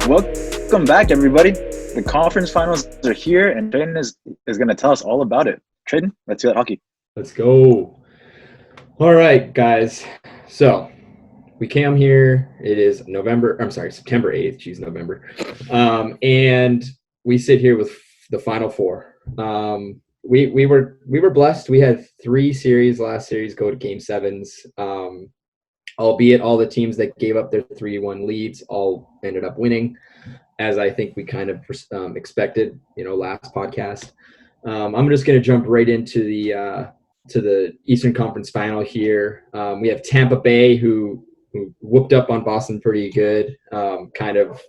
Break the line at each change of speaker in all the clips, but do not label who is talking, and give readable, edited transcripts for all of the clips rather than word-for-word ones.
Welcome back, everybody. The conference finals are here, and Tradon is going to tell us all about it. Tradon, let's do that hockey.
Let's go. All right, guys. So we came here. It is September 8th. Geez, November. And we sit here with the Final Four. We were blessed. We had 3 series. Last series go to Game 7s. Albeit all the teams that gave up their 3-1 leads all ended up winning, as I think we kind of expected, last podcast. I'm just going to jump right into the Eastern Conference Final here. We have Tampa Bay, who whooped up on Boston pretty good, kind of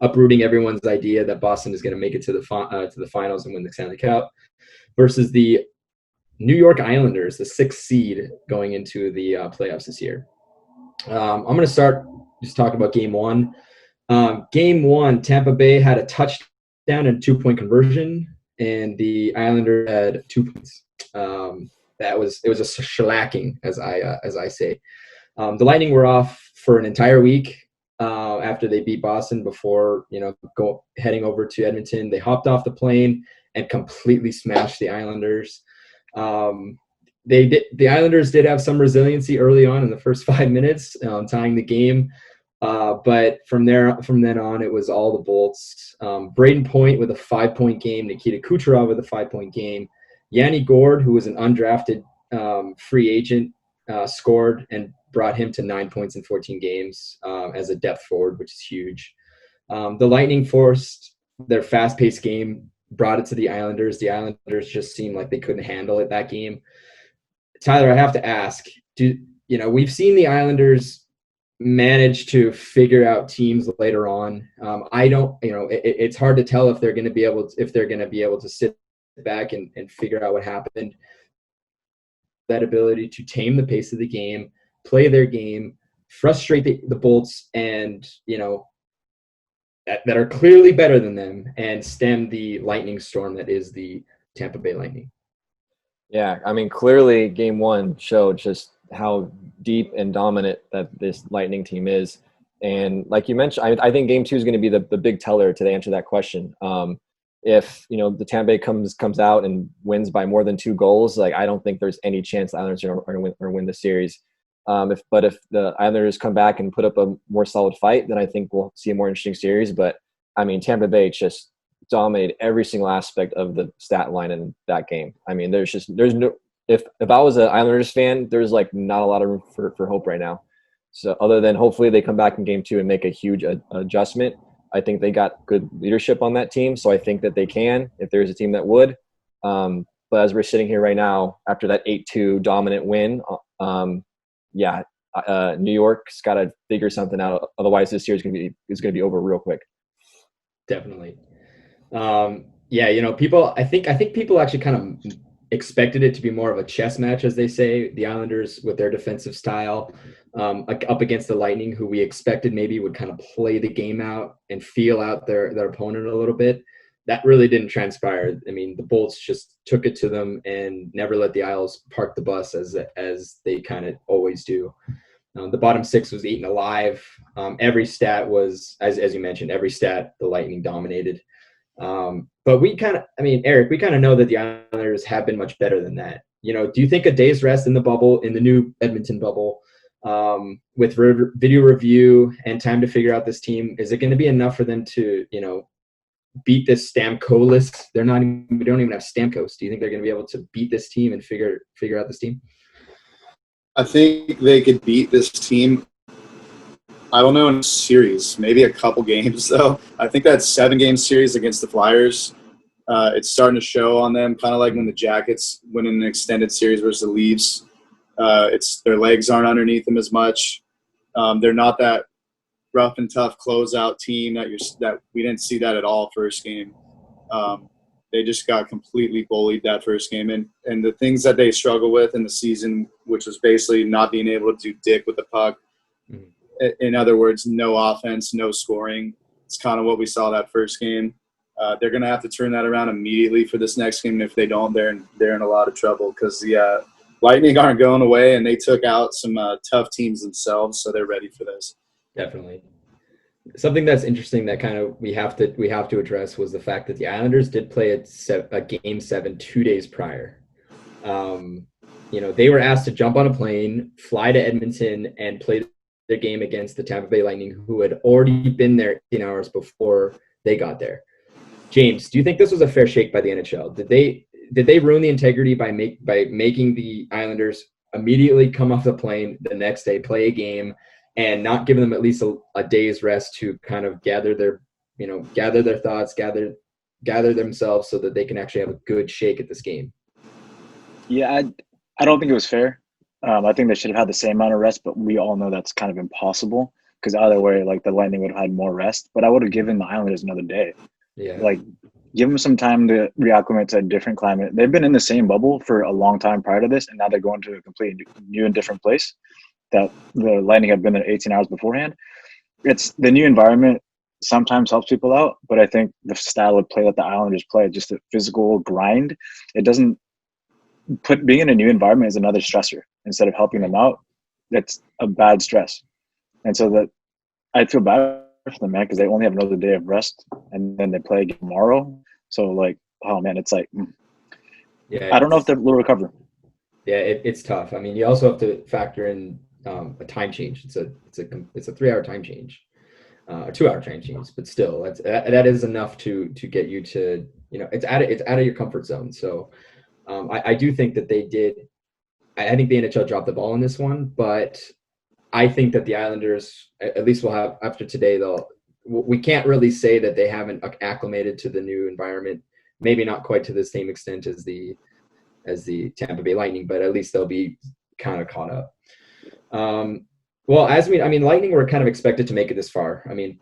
uprooting everyone's idea that Boston is going to make it to the finals and win the Stanley Cup, versus the New York Islanders, the 6th seed going into the playoffs this year. I'm going to start just talking about Game 1. Game 1, Tampa Bay had a touchdown and 2-point conversion, and the Islanders had 2 points. It was a shellacking, as I say. The Lightning were off for an entire week after they beat Boston before heading over to Edmonton. They hopped off the plane and completely smashed the Islanders. The Islanders did have some resiliency early on in the first 5 minutes, tying the game. But from then on, it was all the Bolts. Braden Point with a 5-point game, Nikita Kucherov with a 5-point game. Yanni Gourde, who was an undrafted free agent, scored and brought him to 9 points in 14 games as a depth forward, which is huge. The Lightning forced their fast-paced game, brought it to the Islanders. The Islanders just seemed like they couldn't handle it that game. Tyler, I have to ask, we've seen the Islanders manage to figure out teams later on. It's hard to tell if they're going to be able to sit back and figure out what happened. That ability to tame the pace of the game, play their game, frustrate the Bolts, and that are clearly better than them, and stem the lightning storm that is the Tampa Bay Lightning.
Yeah, I mean, clearly Game 1 showed just how deep and dominant that this Lightning team is. And like you mentioned, I think Game 2 is going to be the big teller to answer that question. If, the Tampa Bay comes out and wins by more than 2 goals, like I don't think there's any chance the Islanders are going to win the series. If the Islanders come back and put up a more solid fight, then I think we'll see a more interesting series. But I mean, Tampa Bay just dominated every single aspect of the stat line in that game. I mean, there's no, if I was an Islanders fan, there's like not a lot of room for hope right now. So other than hopefully they come back in Game 2 and make a huge adjustment, I think they got good leadership on that team. So I think that they can, if there's a team that would. But as we're sitting here right now, after that 8-2 dominant win, New York's got to figure something out. Otherwise, this year is going to be over real quick.
Definitely. People. I think people actually kind of expected it to be more of a chess match, as they say. The Islanders with their defensive style, up against the Lightning, who we expected maybe would kind of play the game out and feel out their opponent a little bit. That really didn't transpire. I mean, the Bolts just took it to them and never let the Isles park the bus as they kind of always do. The bottom 6 was eaten alive. Every stat was, as you mentioned, every stat the Lightning dominated. But Eric, we kind of know that the Islanders have been much better than that. Do you think a day's rest in the new Edmonton bubble, with video review and time to figure out this team, is it going to be enough for them to, beat this Stamkos? We don't even have Stamkos. Do you think they're going to be able to beat this team and figure out this team?
I think they could beat this team. I don't know, in a series, maybe a couple games though. I think that 7-game series against the Flyers, it's starting to show on them, kind of like when the Jackets win in an extended series versus the Leafs. Their legs aren't underneath them as much. They're not that rough and tough closeout team that we didn't see that at all first game. They just got completely bullied that first game. And the things that they struggle with in the season, which was basically not being able to do dick with the puck. Mm-hmm. In other words, no offense, no scoring. It's kind of what we saw that first game. They're going to have to turn that around immediately for this next game. And if they don't, they're in a lot of trouble because Lightning aren't going away, and they took out some tough teams themselves, so they're ready for this.
Definitely. Something that's interesting that kind of we have to address was the fact that the Islanders did play a game 7 2 days prior. They were asked to jump on a plane, fly to Edmonton, and play their game against the Tampa Bay Lightning, who had already been there 18 hours before they got there. James, do you think this was a fair shake by the NHL? Did they ruin the integrity by making the Islanders immediately come off the plane the next day, play a game, and not giving them at least a day's rest to kind of gather their thoughts, gather themselves so that they can actually have a good shake at this game?
Yeah, I don't think it was fair. I think they should have had the same amount of rest, but we all know that's kind of impossible because either way, like the Lightning would have had more rest. But I would have given the Islanders another day.
Yeah.
Like, give them some time to reacclimate to a different climate. They've been in the same bubble for a long time prior to this, and now they're going to a completely new and different place that the Lightning have been there 18 hours beforehand. It's the new environment sometimes helps people out, but I think the style of play that the Islanders play, just a physical grind, it doesn't being in a new environment is another stressor. Instead of helping them out, that's a bad stress. And so that I feel bad for them, man, because they only have another day of rest and then they play again tomorrow. So like, oh man, it's like,
yeah,
I don't know if they'll recover.
Yeah, it's tough. I mean, you also have to factor in a time change. It's a 3-hour time change, a 2-hour time change, but still, that is enough to get you to, it's out of your comfort zone. So I do think that they did. I think the NHL dropped the ball on this one, but I think that the Islanders, at least will have after today, we can't really say that they haven't acclimated to the new environment. Maybe not quite to the same extent as the Tampa Bay Lightning, but at least they'll be kind of caught up. Lightning were kind of expected to make it this far. I mean,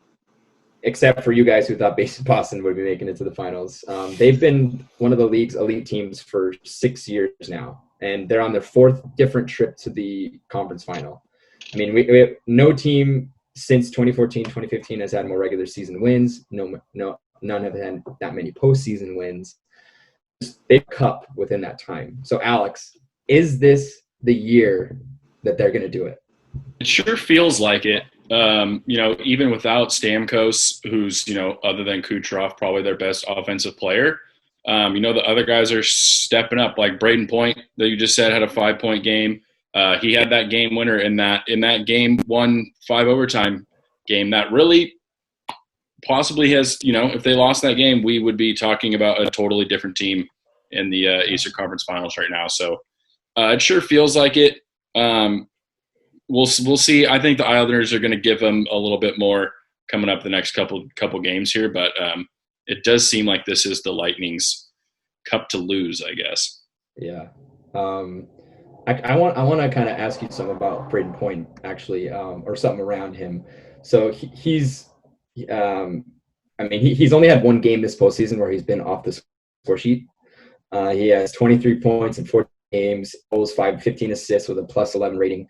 except for you guys who thought Boston would be making it to the finals. They've been one of the league's elite teams for 6 years now, and they're on their 4th different trip to the conference final. I mean, we have no team since 2014, 2015 has had more regular season wins. None have had that many postseason wins. They've cup within that time. So, Alex, is this the year that they're going to do it?
It sure feels like it. Even without Stamkos, who's, other than Kucherov, probably their best offensive player. The other guys are stepping up, like Braden Point that you just said had a 5-point game. He had that game winner in that game 1 5 overtime game that really possibly has, if they lost that game, we would be talking about a totally different team in the Eastern Conference Finals right now. So it sure feels like it. We'll see. I think the Islanders are going to give them a little bit more coming up the next couple games here, but it does seem like this is the Lightning's cup to lose, I guess.
Yeah. I want to kind of ask you something about Braden Point, actually, or something around him. So he's only had one game this postseason where he's been off the score sheet. He has 23 points in 14 games, goals 15 assists with a +11 rating.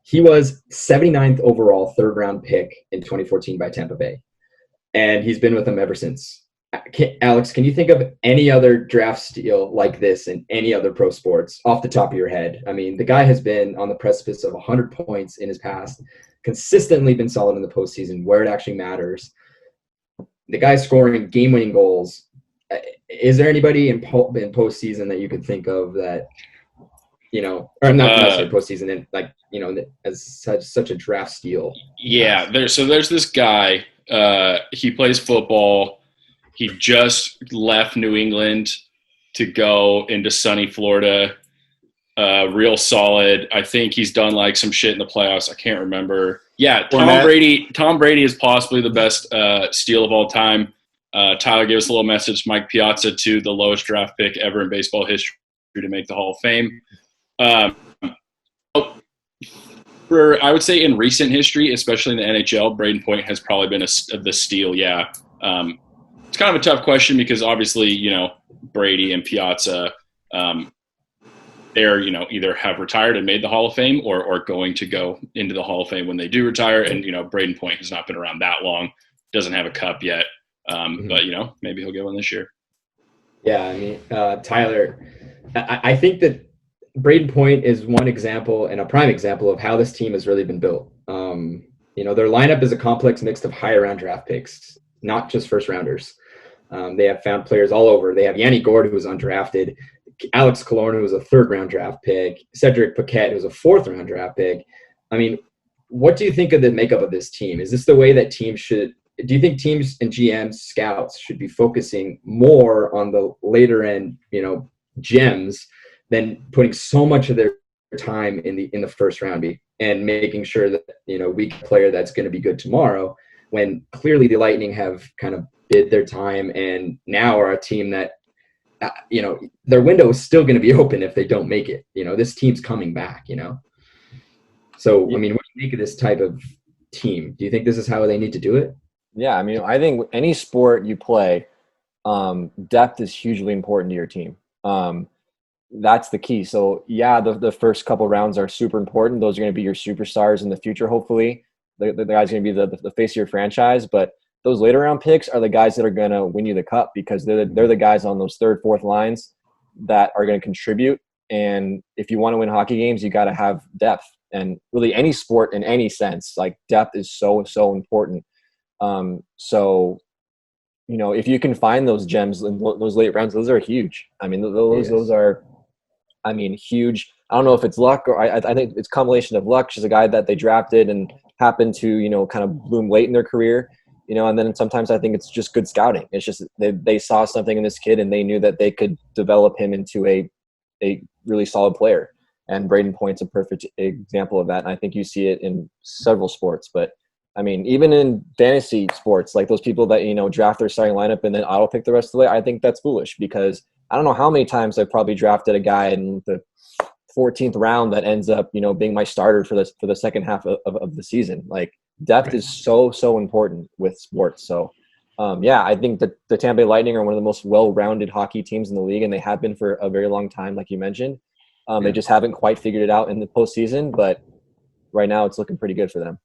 He was 79th overall, 3rd-round pick in 2014 by Tampa Bay, and he's been with them ever since. Alex, can you think of any other draft steal like this in any other pro sports off the top of your head? I mean, the guy has been on the precipice of 100 points in his past, consistently been solid in the postseason where it actually matters. The guy's scoring game-winning goals. Is there anybody in postseason that you could think of that, or not necessarily postseason, and as such a draft steal?
Yeah, there's this guy. He plays football. He just left New England to go into sunny Florida. Real solid. I think he's done like some shit in the playoffs. I can't remember. Yeah, Tom Brady is possibly the best steal of all time. Tyler gave us a little message. Mike Piazza to the lowest draft pick ever in baseball history to make the Hall of Fame. I would say in recent history, especially in the NHL, Braden Point has probably been the steal. Yeah. It's kind of a tough question because obviously, Brady and Piazza, they're, either have retired and made the Hall of Fame or going to go into the Hall of Fame when they do retire. And, Braden Point has not been around that long, doesn't have a cup yet. But, maybe he'll get one this year.
Yeah, I mean, Tyler, I think that Braden Point is one example and a prime example of how this team has really been built. Their lineup is a complex mix of higher round draft picks, not just first rounders. They have found players all over. They have Yanni Gord, who was undrafted, Alex Killorn, who was a third-round draft pick, Cedric Paquette, who was a fourth-round draft pick. I mean, what do you think of the makeup of this team? Is this the way that teams should – do you think teams and GMs, scouts should be focusing more on the later-end, gems than putting so much of their time in the first round and making sure that, we get a player that's going to be good tomorrow, when clearly the Lightning have kind of bid their time and now are a team that, their window is still going to be open if they don't make it. This team's coming back, So, I mean, what do you think of this type of team? Do you think this is how they need to do it?
Yeah, I mean, I think any sport you play, depth is hugely important to your team. That's the key. So, yeah, the first couple rounds are super important. Those are going to be your superstars in the future, hopefully. The guy's going to be the face of your franchise. But those later round picks are the guys that are going to win you the cup, because they're the guys on those third, fourth lines that are going to contribute. And if you want to win hockey games, you got to have depth. And really any sport in any sense, like depth is so, so important. If you can find those gems in those late rounds, those are huge. I mean, those are, huge. I don't know if it's luck or I think it's a combination of luck. She's a guy that they drafted and happened to, kind of bloom late in their career, and then sometimes I think it's just good scouting. It's just they saw something in this kid and they knew that they could develop him into a really solid player. And Braden Point's a perfect example of that. And I think you see it in several sports. But, I mean, even in fantasy sports, like those people that, draft their starting lineup and then auto-pick the rest of the way, I think that's foolish, because I don't know how many times I've probably drafted a guy in the 14th round that ends up, being my starter for the second half of the season. Like, depth is so, so important with sports. So, I think that the Tampa Bay Lightning are one of the most well-rounded hockey teams in the league, and they have been for a very long time, like you mentioned. They just haven't quite figured it out in the postseason, but right now it's looking pretty good for them.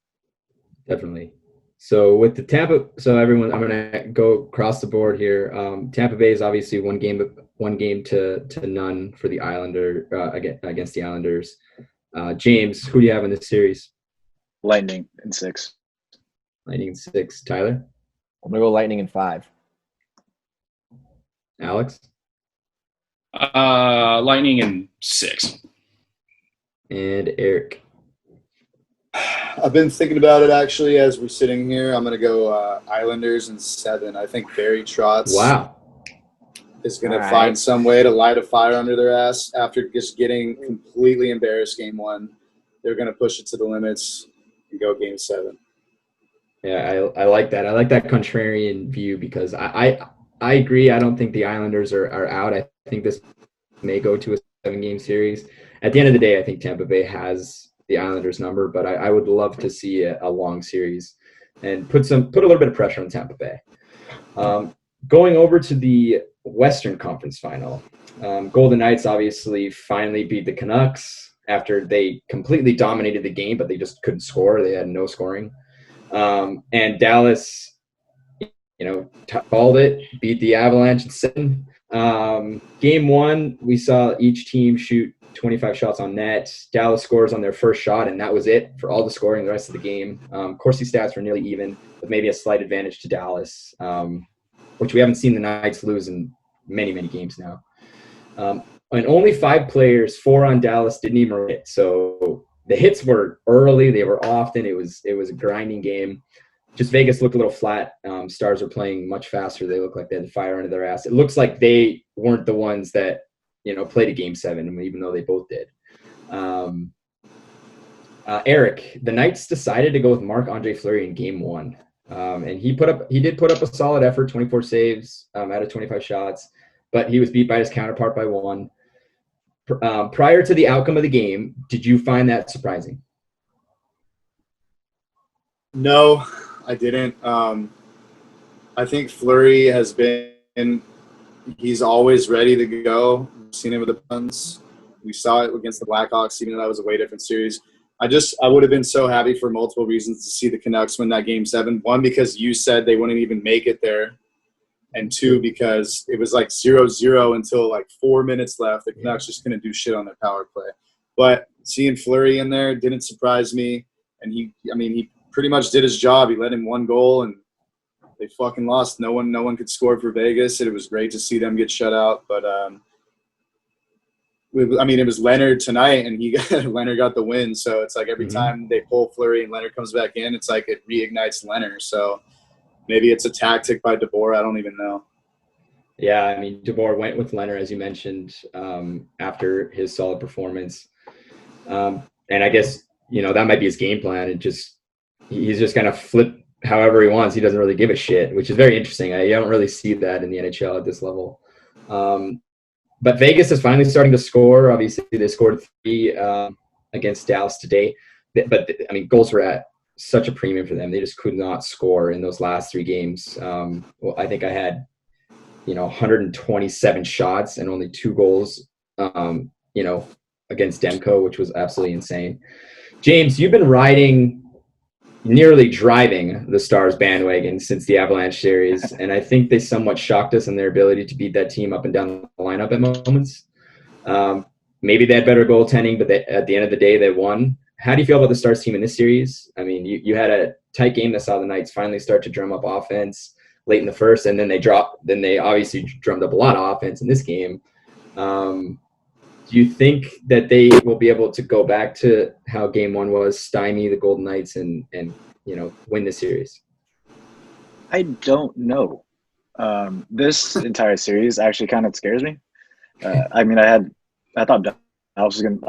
Definitely. So with the Tampa, everyone, I'm going to go across the board here. Tampa Bay is obviously one game to none for the Islander against the Islanders. James, who do you have in this series?
Lightning in 6.
Lightning in 6. Tyler?
I'm going to go Lightning in 5.
Alex?
Lightning in 6.
And Eric?
I've been thinking about it, actually, as we're sitting here. I'm going to go Islanders in 7. I think Barry Trotz is going to find some way to light a fire under their ass after just getting completely embarrassed game 1. They're going to push it to the limits and go game 7.
Yeah, I like that. I like that contrarian view, because I agree. I don't think the Islanders are out. I think this may go to a 7-game series. At the end of the day, I think Tampa Bay has the Islanders number, but I would love to see a long series and put a little bit of pressure on Tampa Bay. Going over to the Western Conference Final, Golden Knights obviously finally beat the Canucks after they completely dominated the game, but they just couldn't score. They had no scoring. And Dallas, called it, beat the Avalanche in 7. Game 1, we saw each team shoot 25 shots on net. Dallas scores on their first shot, and that was it for all the scoring the rest of the game. Corsi stats were nearly even, with maybe a slight advantage to Dallas, which we haven't seen the Knights lose in many, many games now. And only 5 players, 4 on Dallas, didn't even hit. So the hits were early. They were often. It was a grinding game. Just Vegas looked a little flat. Stars were playing much faster. They looked like they had fire under their ass. It looks like they weren't the ones that, played a game 7, even though they both did. Eric, the Knights decided to go with Marc-Andre Fleury in game 1. And he did put up a solid effort, 24 saves out of 25 shots, but he was beat by his counterpart by 1. Prior to the outcome of the game, did you find that surprising?
No, I didn't. I think Fleury has been – he's always ready to go. We've seen him with the Puns. We saw it against the Blackhawks, even though that was a way different series. I would have been so happy for multiple reasons to see the Canucks win that game 7. One, because you said they wouldn't even make it there. and 2 because it was like 0-0 until like 4 minutes left. The Canucks just couldn't do shit on their power play. But seeing Fleury in there didn't surprise me. And he pretty much did his job. He let in 1 goal, and they fucking lost. No one could score for Vegas. And it was great to see them get shut out. But it was Leonard tonight, and Leonard got the win. So it's like every time they pull Fleury and Leonard comes back in, it's like it reignites Leonard. So maybe it's a tactic by DeBoer. I don't even know.
Yeah, I mean, DeBoer went with Leonard, as you mentioned, after his solid performance. And I guess, that might be his game plan. He's just going to flip however he wants. He doesn't really give a shit, which is very interesting. I don't really see that in the NHL at this level. But Vegas is finally starting to score. Obviously, they scored 3 against Dallas today. But goals were at such a premium for them. They just could not score in those last 3 games. I think I had, 127 shots and only 2 goals, against Demko, which was absolutely insane. James, you've been nearly driving the Stars bandwagon since the Avalanche series, and I think they somewhat shocked us in their ability to beat that team up and down the lineup at moments. Maybe they had better goaltending, but at the end of the day, they won. How do you feel about the Stars team in this series? I mean, you had a tight game that saw the Knights finally start to drum up offense late in the first, and then they obviously drummed up a lot of offense in this game. Do you think that they will be able to go back to how game 1 was, stymie the Golden Knights and win the series?
I don't know. This entire series actually kind of scares me. I thought Dallas I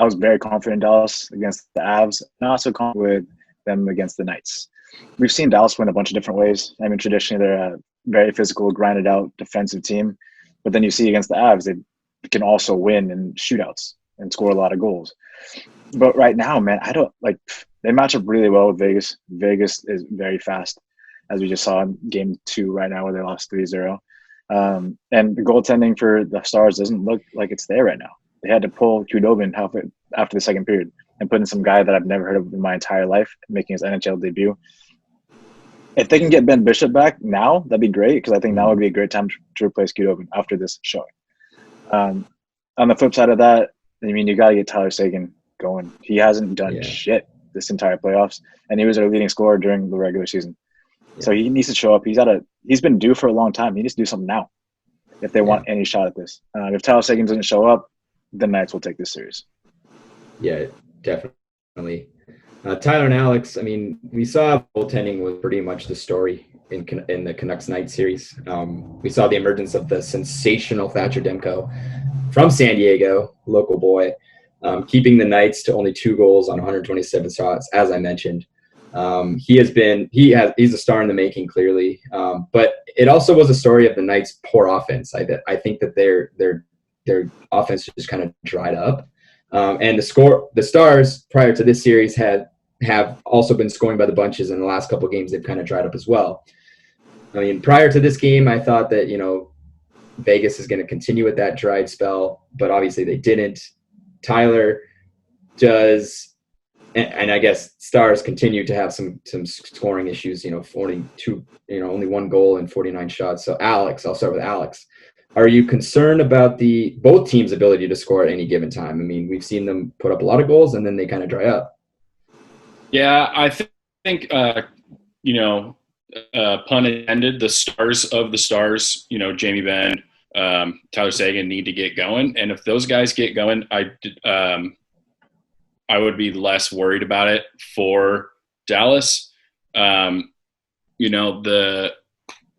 was very confident in Dallas against the Avs, not so confident with them against the Knights. We've seen Dallas win a bunch of different ways. I mean, traditionally they're a very physical, grinded out defensive team, but then you see against the Avs, they can also win in shootouts and score a lot of goals. But right now, man, they match up really well with Vegas. Vegas is very fast, as we just saw in game 2 right now where they lost 3-0. And the goaltending for the Stars doesn't look like it's there right now. They had to pull Kudobin after the second period and put in some guy that I've never heard of in my entire life, making his NHL debut. If they can get Ben Bishop back now, that'd be great, because I think now would be a great time to replace Kudobin after this showing. On the flip side of that, you got to get Tyler Seguin going. He hasn't done shit this entire playoffs, and he was our leading scorer during the regular season. Yeah. So he needs to show up. He's been due for a long time. He needs to do something now if they want any shot at this. If Tyler Seguin doesn't show up, the Knights will take this series.
Yeah, definitely. Tyler and Alex, we saw goaltending was pretty much the story in the Canucks-Knights series. We saw the emergence of the sensational Thatcher Demko from San Diego, local boy, keeping the Knights to only 2 goals on 127 shots, as I mentioned. He's a star in the making, clearly. But it also was a story of the Knights' poor offense. I think that their offense just kind of dried up. And the Stars, prior to this series, have also been scoring by the bunches. In the last couple of games, they've kind of dried up as well. Prior to this game, I thought that, Vegas is going to continue with that dried spell, but obviously they didn't. Tyler does, and I guess Stars continue to have some scoring issues, 42, only 1 goal and 49 shots. So Alex, I'll start with Alex. Are you concerned about both teams' ability to score at any given time? We've seen them put up a lot of goals and then they kind of dry up.
Yeah, I think pun intended, the stars of the Stars, Jamie Benn, Tyler Seguin need to get going. And if those guys get going, I would be less worried about it for Dallas. The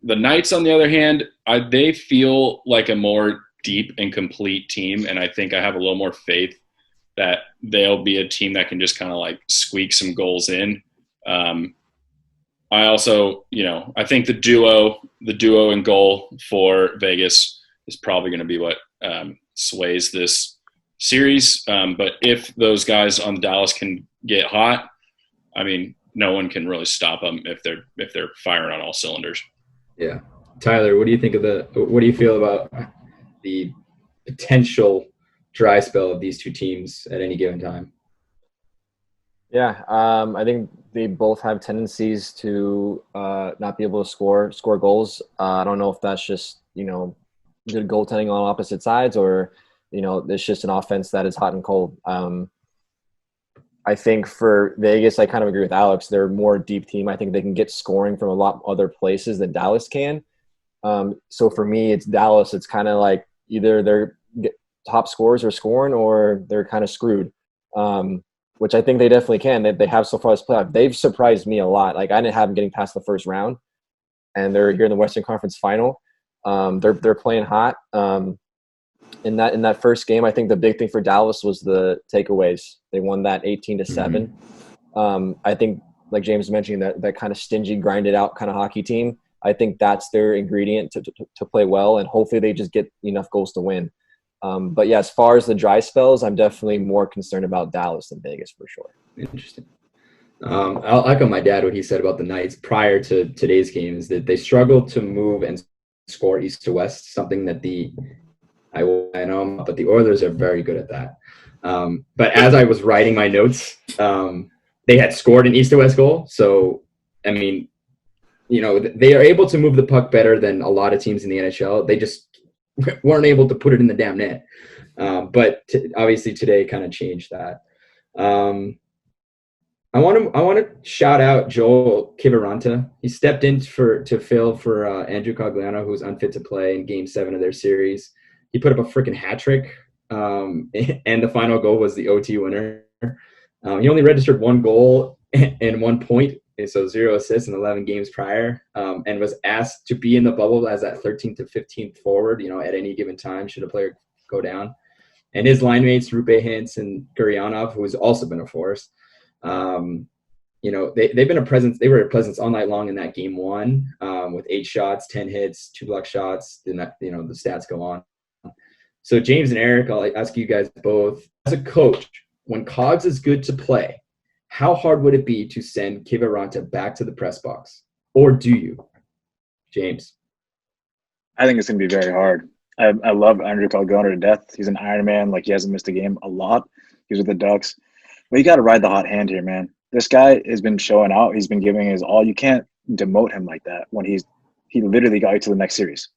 Knights, on the other hand, they feel like a more deep and complete team. And I think I have a little more faith that they'll be a team that can just kind of squeak some goals in. I also, I think the duo in goal for Vegas is probably going to be what sways this series. But if those guys on Dallas can get hot, no one can really stop them if they're firing on all cylinders.
Yeah, Tyler, what do you think what do you feel about the potential dry spell of these two teams at any given time?
Yeah, I think they both have tendencies to not be able to score goals. I don't know if that's just good goaltending on opposite sides, or it's just an offense that is hot and cold. I think for Vegas, I kind of agree with Alex. They're a more deep team. I think they can get scoring from a lot other places than Dallas can. So for me, it's Dallas. It's kind of like either they're top scorers are scoring, or they're kind of screwed. Which I think they definitely can. They have so far this playoff. They've surprised me a lot. Like, I didn't have them getting past the first round, and they're here in the Western Conference Final. They're playing hot. In that first game, I think the big thing for Dallas was the takeaways. They won that 18-7. I think, like James mentioned, that kind of stingy, grinded out kind of hockey team. I think that's their ingredient to play well, and hopefully they just get enough goals to win. But yeah, as far as the dry spells, I'm definitely more concerned about Dallas than Vegas for sure.
Interesting. I'll echo my dad what he said about the Knights prior to today's game, is that they struggled to move and score east to west, something that I know, but the Oilers are very good at that. But as I was writing my notes, they had scored an east to west goal. So, I mean, they are able to move the puck better than a lot of teams in the NHL. They just weren't able to put it in the damn net. But obviously today kind of changed that. I want to shout out Joel Kiviranta. He stepped in to fill for Andrew Cogliano, who's unfit to play in Game 7 of their series. He put up a freaking hat trick, and the final goal was the OT winner. He only registered 1 goal and 1 point, so 0 assists in 11 games prior, and was asked to be in the bubble as that 13th to 15th forward, at any given time should a player go down. And his line mates, Rupe Hintz and Guryanov, who has also been a force, they've been a presence. They were a presence all night long in that Game 1, with 8 shots, 10 hits, 2 block shots. Then that, the stats go on. So James and Eric, I'll ask you guys both, as a coach, when Cogs is good to play, how hard would it be to send Kiviranta back to the press box? Or do you? James?
I think it's going to be very hard. I love Andrew Cogliano to death. He's an Iron Man. Like, he hasn't missed a game a lot. He's with the Ducks. But you got to ride the hot hand here, man. This guy has been showing out. He's been giving his all. You can't demote him like that when he literally got you to the next series.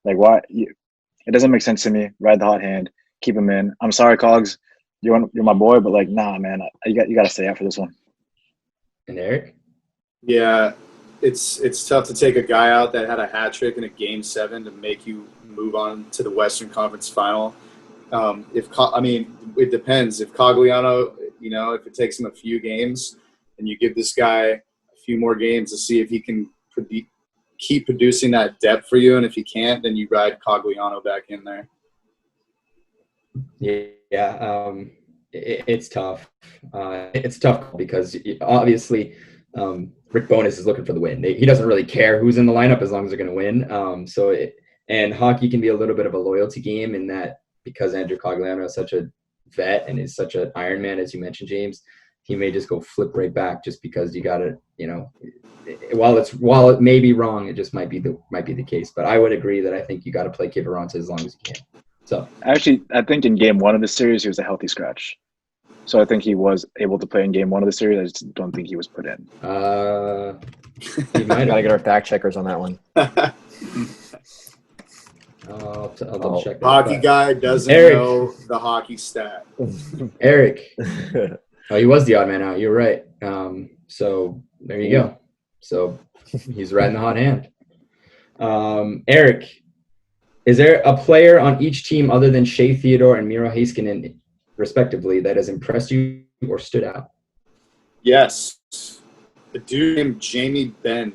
Like, why? It doesn't make sense to me. Ride the hot hand. Keep him in. I'm sorry, Cogs. You're my boy, but like, nah, man. You got to stay out for this one.
And Eric?
Yeah, it's tough to take a guy out that had a hat trick in a Game 7 to make you move on to the Western Conference Final. It depends. If Cogliano, if it takes him a few games, and you give this guy a few more games to see if he can keep producing that depth for you, and if he can't, then you ride Cogliano back in there.
Yeah, it's tough. It's tough because obviously Rick Bowness is looking for the win. He doesn't really care who's in the lineup as long as they're going to win. And hockey can be a little bit of a loyalty game in that, because Andrew Cogliano is such a vet and is such an Iron Man, as you mentioned, James, he may just go flip right back just because you got to, while it may be wrong, it just might be the case. But I would agree that I think you got to play Kiviranta as long as you can. So
actually, I think in Game 1 of the series, he was a healthy scratch. So I think he was able to play in Game 1 of the series. I just don't think he was put in.
You might gotta get our fact checkers on that one.
I'll double check that.
Hockey guy doesn't know the hockey stat.
Eric. Oh, he was the odd man out. You're right. So there you go. So he's riding the hot hand. Eric, is there a player on each team other than Shea Theodore and Miro Heiskanen, respectively, that has impressed you or stood out?
Yes. A dude named Jamie Benn.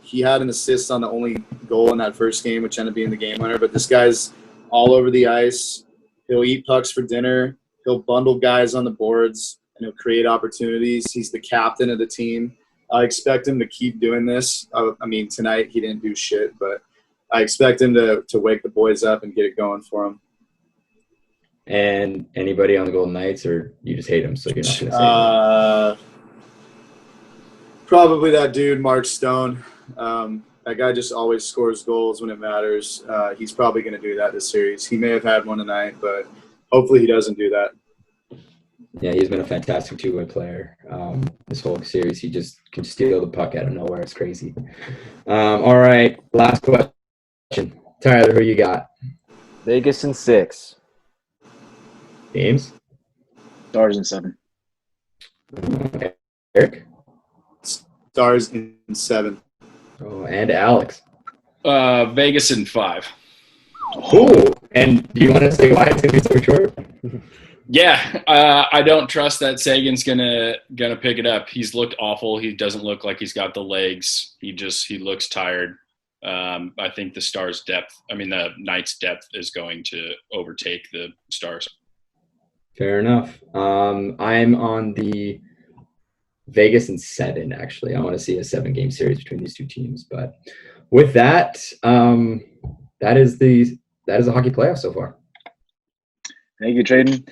He had an assist on the only goal in that first game, which ended up being the game winner. But this guy's all over the ice. He'll eat pucks for dinner. He'll bundle guys on the boards, and he'll create opportunities. He's the captain of the team. I expect him to keep doing this. Tonight he didn't do shit, but I expect him to wake the boys up and get it going for them.
And anybody on the Golden Knights, or you just hate him, so you're not going to say anything?
Probably that dude, Mark Stone. That guy just always scores goals when it matters. He's probably going to do that this series. He may have had one tonight, but hopefully he doesn't do that.
Yeah, he's been a fantastic two-way player this whole series. He just can steal the puck out of nowhere. It's crazy. All right, last question. Tyler, who you got?
Vegas in 6.
James?
Stars in 7.
Okay. Eric?
Stars in 7.
Oh, and Alex.
Vegas in 5.
Cool. And do you want to say why it's going to be so short?
Yeah, I don't trust that Sagan's gonna pick it up. He's looked awful. He doesn't look like he's got the legs. He looks tired. I think the Knights' depth is going to overtake the Stars.
Fair enough. I'm on the Vegas in 7, actually. I want to see a 7-game series between these two teams. But with that, that is a hockey playoff so far.
Thank you, Tradon.